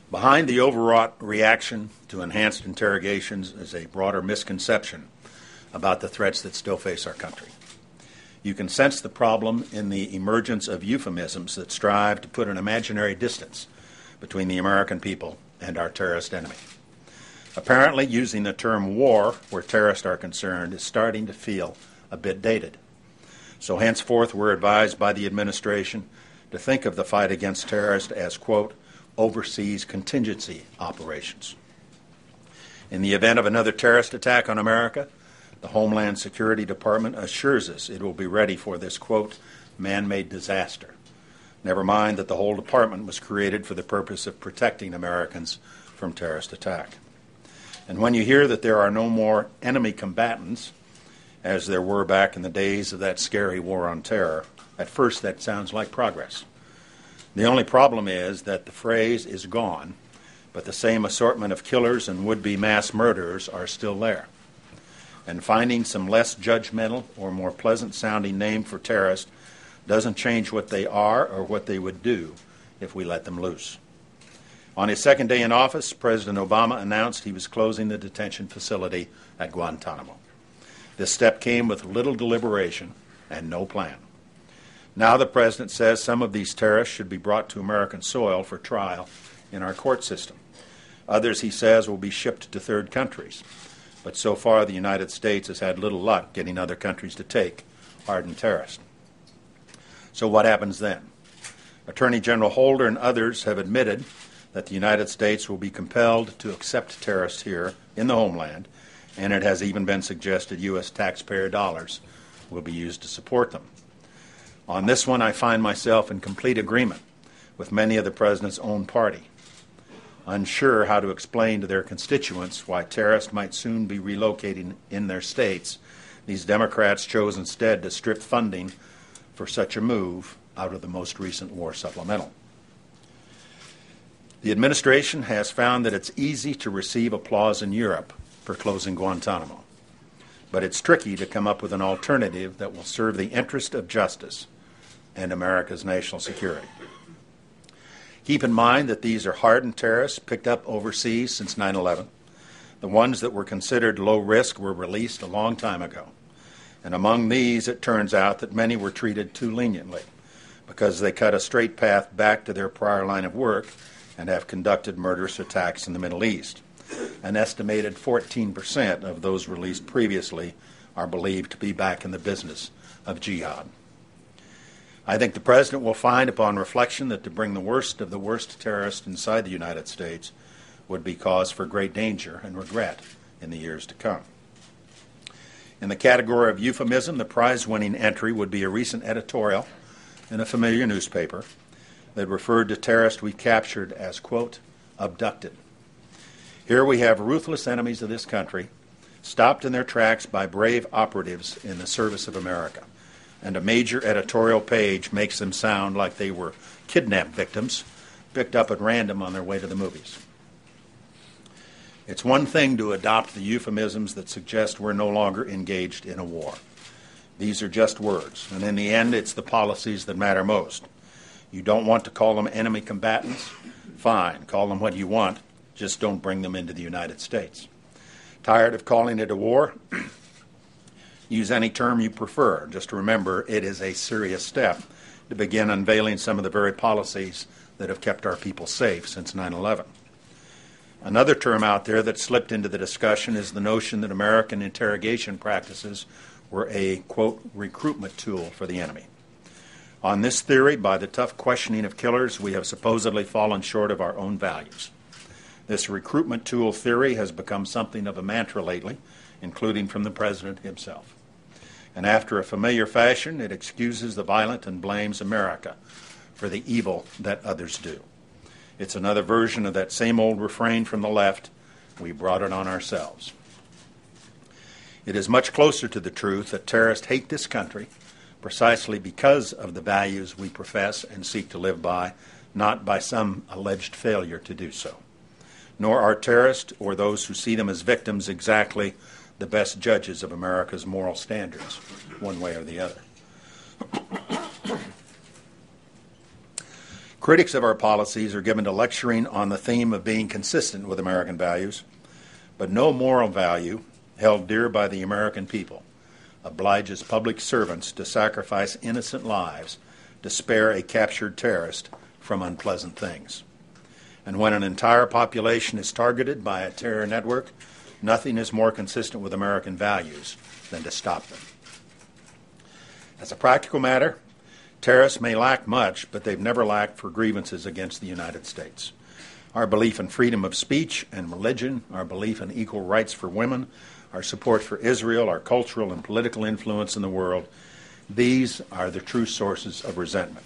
Behind the overwrought reaction to enhanced interrogations is a broader misconception about the threats that still face our country. You can sense the problem in the emergence of euphemisms that strive to put an imaginary distance between the American people and our terrorist enemy. Apparently, using the term war where terrorists are concerned is starting to feel a bit dated. So henceforth, we're advised by the administration to think of the fight against terrorists as, quote, overseas contingency operations. In the event of another terrorist attack on America, the Homeland Security Department assures us it will be ready for this, quote, man-made disaster. Never mind that the whole department was created for the purpose of protecting Americans from terrorist attack. And when you hear that there are no more enemy combatants, as there were back in the days of that scary war on terror, at first that sounds like progress. The only problem is that the phrase is gone, but the same assortment of killers and would-be mass murderers are still there. And finding some less judgmental or more pleasant-sounding name for terrorists doesn't change what they are or what they would do if we let them loose. On his second day in office, President Obama announced he was closing the detention facility at Guantanamo. This step came with little deliberation and no plan. Now the president says some of these terrorists should be brought to American soil for trial in our court system. Others, he says, will be shipped to third countries. But so far, the United States has had little luck getting other countries to take hardened terrorists. So what happens then? Attorney General Holder and others have admitted that the United States will be compelled to accept terrorists here in the homeland, and it has even been suggested U.S. taxpayer dollars will be used to support them. On this one, I find myself in complete agreement with many of the president's own party, unsure how to explain to their constituents why terrorists might soon be relocating in their states. These Democrats chose instead to strip funding for such a move out of the most recent war supplemental. The administration has found that it's easy to receive applause in Europe for closing Guantanamo, but it's tricky to come up with an alternative that will serve the interest of justice and America's national security. Keep in mind that these are hardened terrorists picked up overseas since 9/11. The ones that were considered low risk were released a long time ago. And among these, it turns out that many were treated too leniently because they cut a straight path back to their prior line of work and have conducted murderous attacks in the Middle East. An estimated 14% of those released previously are believed to be back in the business of jihad. I think the president will find upon reflection that to bring the worst of the worst terrorists inside the United States would be cause for great danger and regret in the years to come. In the category of euphemism, the prize-winning entry would be a recent editorial in a familiar newspaper that referred to terrorists we captured as, quote, abducted. Here we have ruthless enemies of this country stopped in their tracks by brave operatives in the service of America. And a major editorial page makes them sound like they were kidnapped victims picked up at random on their way to the movies. It's one thing to adopt the euphemisms that suggest we're no longer engaged in a war. These are just words, and in the end, it's the policies that matter most. You don't want to call them enemy combatants? Fine, call them what you want, just don't bring them into the United States. Tired of calling it a war? Use any term you prefer. Just remember, it is a serious step to begin unveiling some of the very policies that have kept our people safe since 9/11. Another term out there that slipped into the discussion is the notion that American interrogation practices were a, quote, recruitment tool for the enemy. On this theory, by the tough questioning of killers, we have supposedly fallen short of our own values. This recruitment tool theory has become something of a mantra lately, including from the president himself. And after a familiar fashion, it excuses the violent and blames America for the evil that others do. It's another version of that same old refrain from the left, we brought it on ourselves. It is much closer to the truth that terrorists hate this country precisely because of the values we profess and seek to live by, not by some alleged failure to do so. Nor are terrorists or those who see them as victims exactly the best judges of America's moral standards, one way or the other. Critics of our policies are given to lecturing on the theme of being consistent with American values, but no moral value held dear by the American people obliges public servants to sacrifice innocent lives to spare a captured terrorist from unpleasant things. And when an entire population is targeted by a terror network, nothing is more consistent with American values than to stop them. As a practical matter, terrorists may lack much, but they've never lacked for grievances against the United States. Our belief in freedom of speech and religion, our belief in equal rights for women, our support for Israel, our cultural and political influence in the world, these are the true sources of resentment,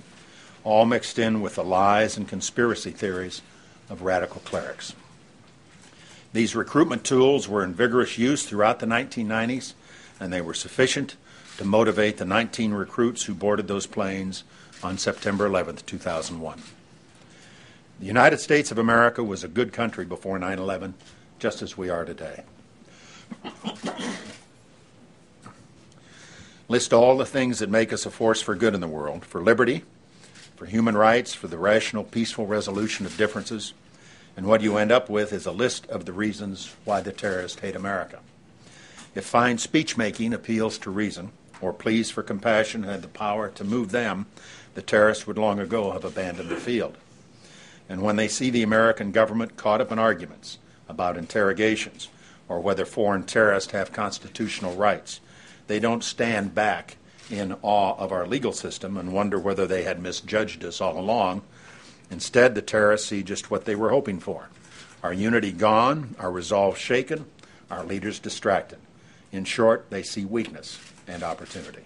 all mixed in with the lies and conspiracy theories of radical clerics. These recruitment tools were in vigorous use throughout the 1990s, and they were sufficient to motivate the 19 recruits who boarded those planes on September 11, 2001. The United States of America was a good country before 9/11, just as we are today. List all the things that make us a force for good in the world, for liberty, for human rights, for the rational, peaceful resolution of differences, and what you end up with is a list of the reasons why the terrorists hate America. If fine speech-making appeals to reason, or pleas for compassion had the power to move them, the terrorists would long ago have abandoned the field. And when they see the American government caught up in arguments about interrogations, or whether foreign terrorists have constitutional rights, they don't stand back in awe of our legal system and wonder whether they had misjudged us all along. Instead, the terrorists see just what they were hoping for: our unity gone, our resolve shaken, our leaders distracted. In short, they see weakness and opportunity.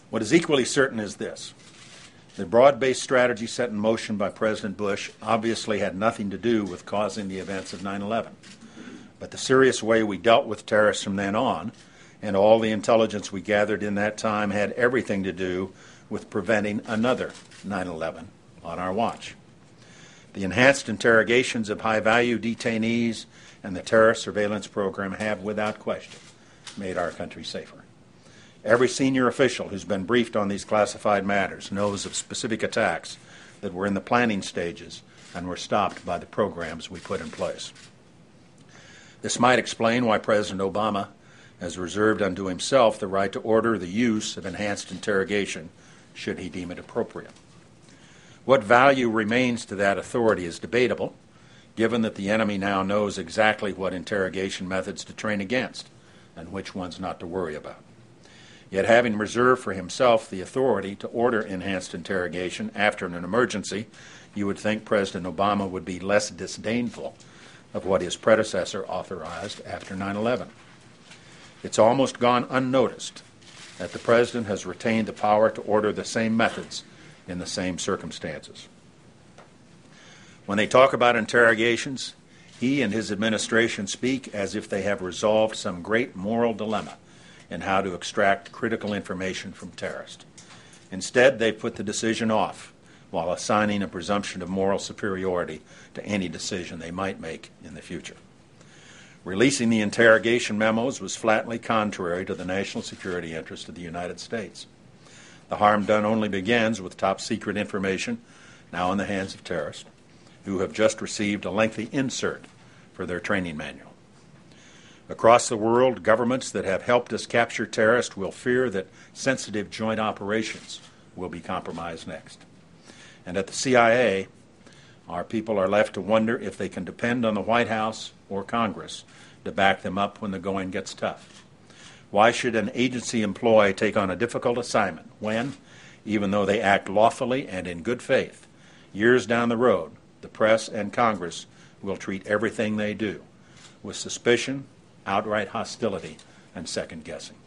What is equally certain is this: the broad-based strategy set in motion by President Bush obviously had nothing to do with causing the events of 9/11. But the serious way we dealt with terrorists from then on, and all the intelligence we gathered in that time, had everything to do with preventing another 9/11 on our watch. The enhanced interrogations of high-value detainees and the terror surveillance program have, without question, made our country safer. Every senior official who's been briefed on these classified matters knows of specific attacks that were in the planning stages and were stopped by the programs we put in place. This might explain why President Obama has reserved unto himself the right to order the use of enhanced interrogation should he deem it appropriate. What value remains to that authority is debatable, given that the enemy now knows exactly what interrogation methods to train against and which ones not to worry about. Yet having reserved for himself the authority to order enhanced interrogation after an emergency, you would think President Obama would be less disdainful of what his predecessor authorized after 9/11. It's almost gone unnoticed that the President has retained the power to order the same methods in the same circumstances. When they talk about interrogations, he and his administration speak as if they have resolved some great moral dilemma in how to extract critical information from terrorists. Instead, they put the decision off while assigning a presumption of moral superiority to any decision they might make in the future. Releasing the interrogation memos was flatly contrary to the national security interest of the United States. The harm done only begins with top-secret information now in the hands of terrorists who have just received a lengthy insert for their training manual. Across the world, governments that have helped us capture terrorists will fear that sensitive joint operations will be compromised next. And at the CIA, our people are left to wonder if they can depend on the White House or Congress to back them up when the going gets tough. Why should an agency employee take on a difficult assignment when, even though they act lawfully and in good faith, years down the road, the press and Congress will treat everything they do with suspicion, outright hostility, and second-guessing?